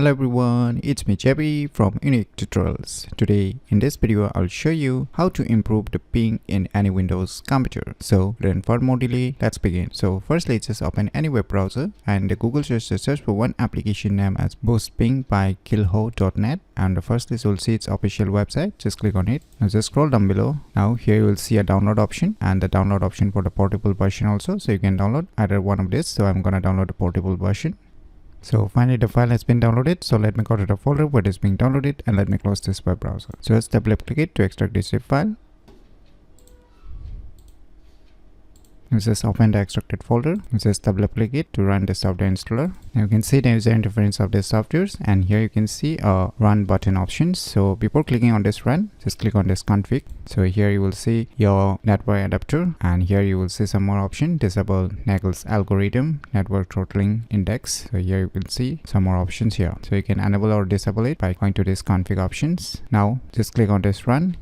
Hello everyone, it's me JB from UniqueTutorials. Today in this video I'll show you how to improve the ping in any Windows computer. So without more delay, let's begin. So firstly, just open any web browser and the Google search for one application name as Boost Ping by Killho.net, and firstly you'll see its official website. Just click on it. Now just scroll down below. Now here you will see a download option and the download option for the portable version also, so you can download either one of this. So I'm gonna download the portable version. So finally the file has been downloaded, so let me go to the folder where it is being downloaded and let me close this web browser. So just double click it to extract this zip file. Just open the extracted folder. Just double click it to run the software installer. Now you can see the user interface of the softwares, and here you can see a run button options. So before clicking on this run, just click on this config. So here you will see your network adapter, and here you will see some more options: disable Nagel's algorithm, network throttling index. So here you will see some more options here. So you can enable or disable it by going to this config options. Now just click on this run.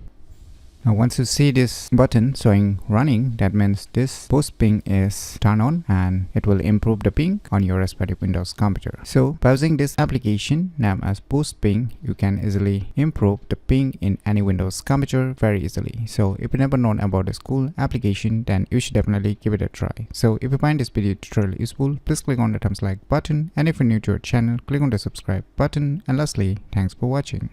Now once you see this button showing running, that means this boost ping is turned on and it will improve the ping on your respective Windows computer. So by using this application named as boost ping, you can easily improve the ping in any Windows computer very easily. So if you never known about this cool application, then you should definitely give it a try. So if you find this video tutorial useful, please click on the thumbs like button, and if you're new to our channel, click on the subscribe button, and lastly, thanks for watching.